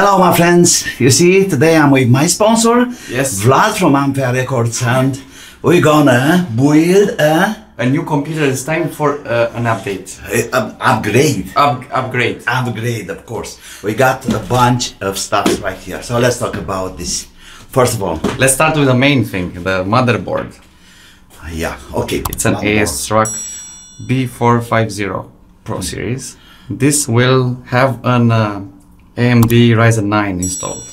Hello my friends, you see today I'm with my sponsor, yes, Vlad from Vlad Records, and we're gonna build a new computer. It's time for an update. Upgrade. Upgrade, Of course. We got a bunch of stuff right here, so let's talk about this. First of all, let's start with the main thing, the motherboard. Yeah, okay. It's an ASRock B450 Pro series. This will have an AMD Ryzen 9 installed.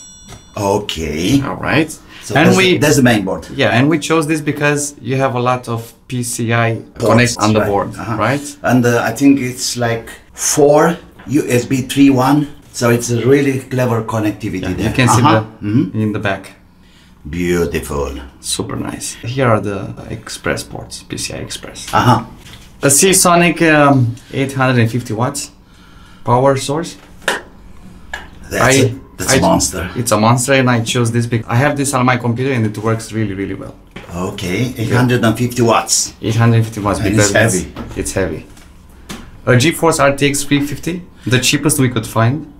Okay. All right. So and that's the main board. Yeah, and we chose this because you have a lot of PCI connects on the board, right? And I think it's like 4 USB 3.1, so it's a really clever connectivity there. You can see in the back. Beautiful. Super nice. Here are the express ports, PCI Express. A Seasonic 850 watts power source. That's a monster. It's a monster, and I chose this because I have this on my computer and it works really, really well. Okay, 850 watts. 850 watts and because it's heavy. It's heavy. A GeForce RTX 350, the cheapest we could find.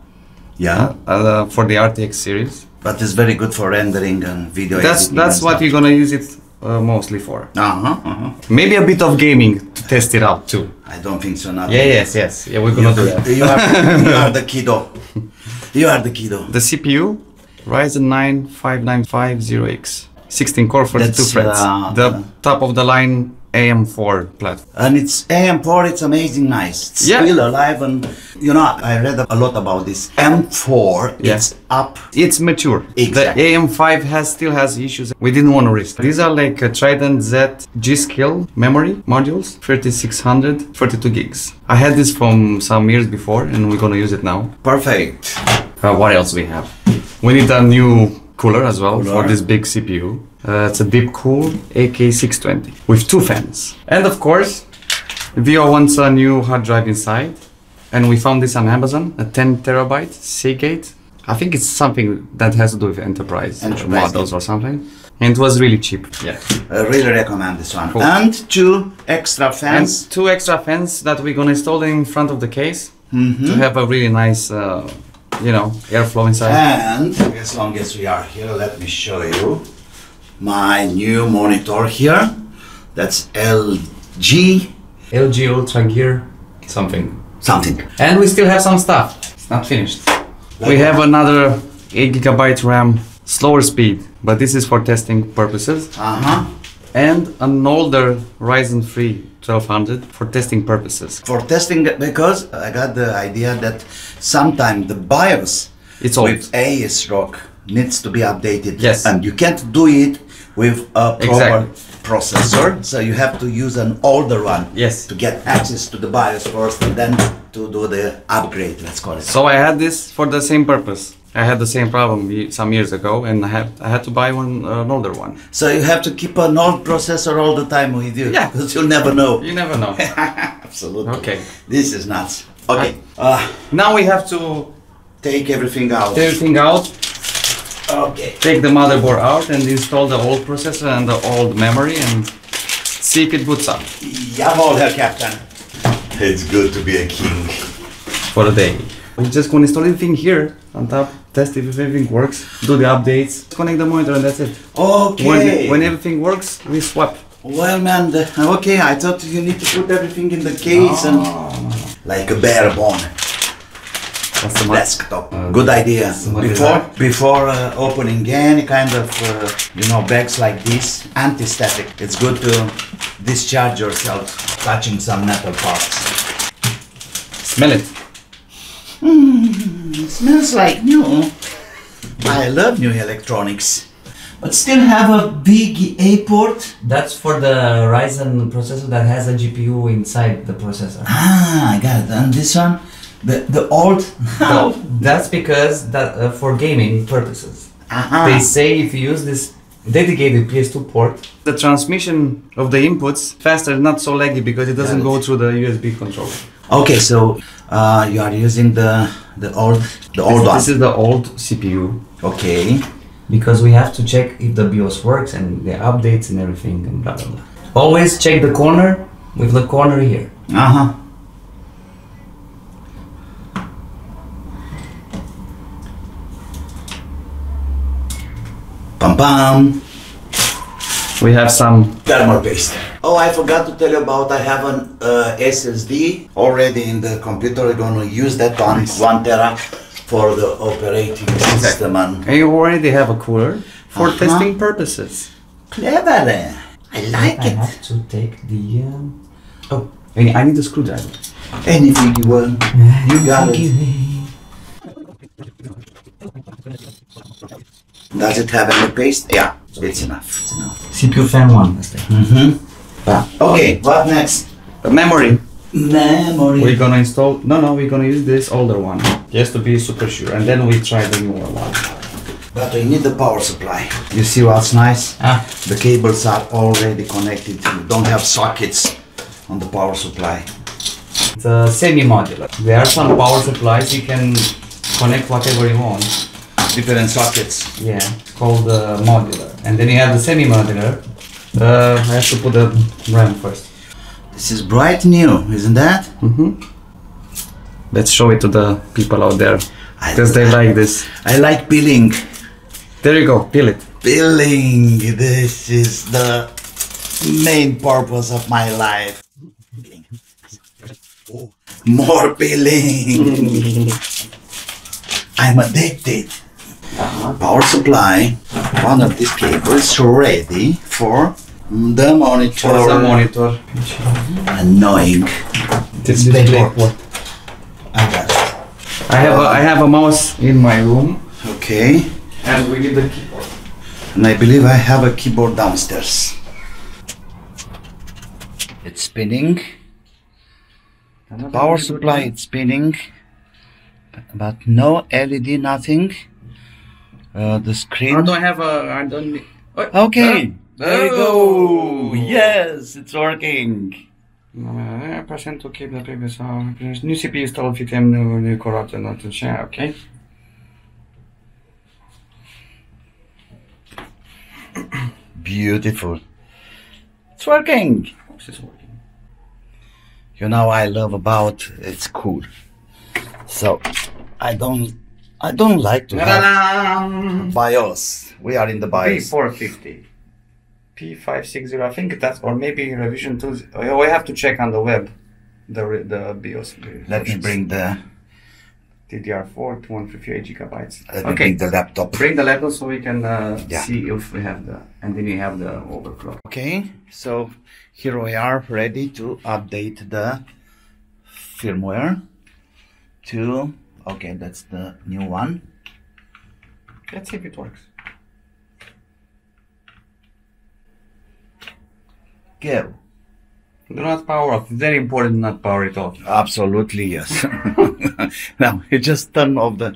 Yeah. For the RTX series. But it's very good for rendering and video editing. That's what you're gonna use it mostly for. Maybe a bit of gaming to test it out too. I don't think so. Not yes. Yeah, we're gonna do that. You are the kiddo. You are the kiddo. The CPU, Ryzen 9 5950X, 16 core, 42 threads. The top of the line AM4 platform. And it's AM4, it's amazing nice. It's still alive, and you know, I read a lot about this. M4, it's up. It's mature. Exactly. The AM5 still has issues. We didn't want to risk. These are like a Trident Z G-Skill memory modules, 3600, 42 gigs. I had this from some years before, and we're gonna use it now. Perfect. What else we have? We need a new cooler as well for this big CPU. It's a Deepcool AK620 with 2 fans. And of course, Vio wants a new hard drive inside. And we found this on Amazon, a 10 terabyte Seagate. I think it's something that has to do with enterprise models or something. And it was really cheap. Yeah. I really recommend this one. Cool. And 2 extra fans. And 2 extra fans that we're gonna install in front of the case to have a really nice, you know, airflow inside. And as long as we are here, let me show you my new monitor here. That's LG Ultra Gear something. And we still have some stuff. It's not finished. We have another 8 GB RAM, slower speed, but this is for testing purposes. And an older Ryzen 3 1200 for testing purposes. For testing, because I got the idea that sometimes the BIOS with ASRock needs to be updated. Yes. And you can't do it with a proper processor, so you have to use an older one to get access to the BIOS first and then to do the upgrade, let's call it. So I had this for the same purpose. I had the same problem some years ago, and I had to buy an older one. So you have to keep an old processor all the time with you? Yeah. Because you'll never know. You never know. Absolutely. Okay. This is nuts. Okay. Now we have to take everything out. Okay. Take the motherboard out and install the old processor and the old memory and see if it boots up. Jawohl, Herr Captain. It's good to be a king. For the day. We're just going to install everything here on top, test if everything works, do the updates, connect the monitor, and that's it. Okay. When everything works, we swap. Well, man, okay, I thought you need to put everything in the case and like a bare bone. Desktop. Good idea. Before opening any kind of you know, bags like this, anti-static. It's good to discharge yourself touching some metal parts. Smell it. It smells like new. I love new electronics. But still have a big A port. That's for the Ryzen processor that has a GPU inside the processor. I got it. And this one? The old? No, that's because that for gaming purposes. They say if you use this dedicated PS2 port, the transmission of the inputs faster, not so laggy because it doesn't go through the USB controller. Okay, so you are using the old one. This is the old CPU. Okay. Because we have to check if the BIOS works and the updates and everything and blah blah blah. Always check the corner with the corner here. Pam pam. We have some Thermal paste. Oh, I forgot to tell you about I have an SSD already in the computer. We're gonna use that one, 1 tera for the operating system. And you already have a cooler for testing purposes. Clever. I like I it. have to take the... Oh, I need a screwdriver. Anything you want. You got it. Does it have any paste? Yeah, it's enough. It's enough. CPU fan 1. Okay, what next? Memory. Memory. We're gonna install... No, we're gonna use this older one. Just to be super sure. And then we try the newer one. But we need the power supply. You see what's nice? The cables are already connected. You don't have sockets on the power supply. It's a semi-modular. There are some power supplies you can connect whatever you want. Different sockets. Yeah, it's called modular. And then you have the semi-modular. I have to put the RAM first. This is bright new, isn't that? Let's show it to the people out there. Because they like this. I like peeling. There you go, peel it. Peeling. This is the main purpose of my life. Oh, more peeling. I'm addicted. Power supply. One of these cables ready for the monitor. For the monitor. Annoying. This is what? I got it. I have a mouse in my room. Okay. And we need the keyboard. And I believe I have a keyboard downstairs. It's spinning. Power supply, it's spinning. But no LED, nothing. The screen. I don't have a... I don't need... Okay. There you go. Yes, it's working. Percent to keep the previous new CPU installed with new corrupt and not to share, okay? Beautiful. It's working. It's working. You know I love about it's cool. So I don't like to have BIOS. We are in the BIOS. P450. P560, I think that's, or maybe revision 2. We have to check on the web the BIOS. Let me bring the DDR4 to 158 gigabytes. Let me bring the laptop. Bring the laptop so we can see if we have the, and then you have the overclock. Okay, so here we are ready to update the firmware to, okay, that's the new one. Let's see if it works. Go. Do not power off. Very important, not power it off. Absolutely, yes. Now, you just turn off the,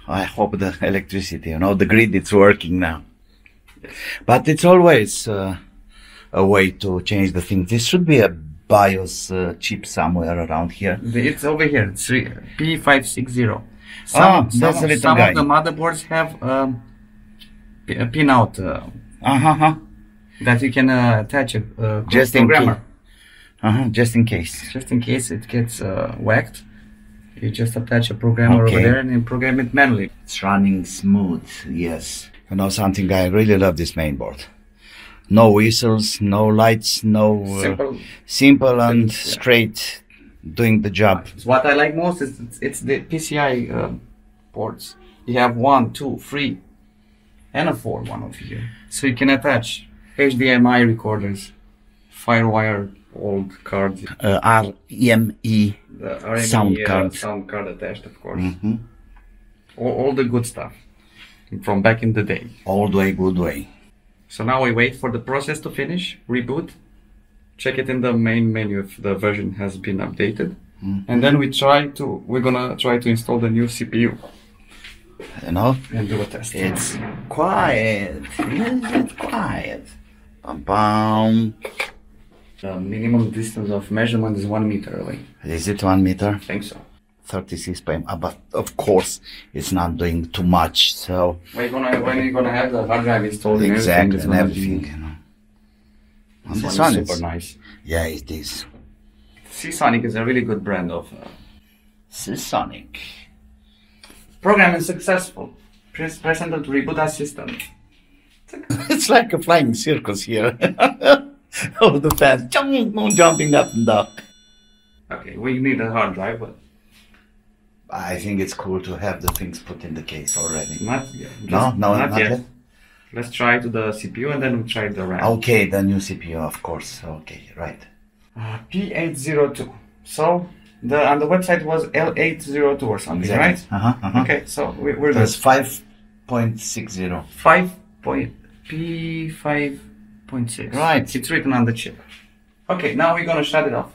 I hope the electricity, you know, the grid, it's working now. But it's always a way to change the thing. This should be a BIOS chip somewhere around here. It's over here. It's P560. Some of the motherboards have a pinout that you can attach a just programmer. Just in case. Just in case it gets whacked, you just attach a programmer over there and you program it manually. It's running smooth, yes. You know something, I really love this mainboard. No whistles, no lights, no... simple and straight, doing the job. What I like most is it's the PCI ports. You have 1, 2, 3, and a 4 one over here. So you can attach HDMI recorders, Firewire old cards. RME sound card. Sound card attached, of course. All the good stuff from back in the day. Old way, good way. So now we wait for the process to finish, reboot, check it in the main menu if the version has been updated, and then we're gonna try to install the new CPU. You know, and do a test. It's quiet. It's quiet. Bum bum. The minimum distance of measurement is 1 meter away. Is it 1 meter? I think so. 36 pm. But of course, it's not doing too much. So when you're gonna have the hard drive installed, exactly, and everything, you know. And this one is super nice. Yeah, it is. Seasonic is a really good brand of. Seasonic. Program is successful. Press enter to reboot our system. It's like a flying circus here. All the fans jumping up and down. Okay, we need a hard drive, but I think it's cool to have the things put in the case already. not yet. No, not yet. Let's try to the CPU and then we'll try the RAM. Okay, the new CPU, of course. Okay, right. P802. So on the website was L802 or something, Exactly. right? Okay, so we're good. That's 5.60. P5.6. Right. It's written on the chip. Okay, now we're gonna shut it off.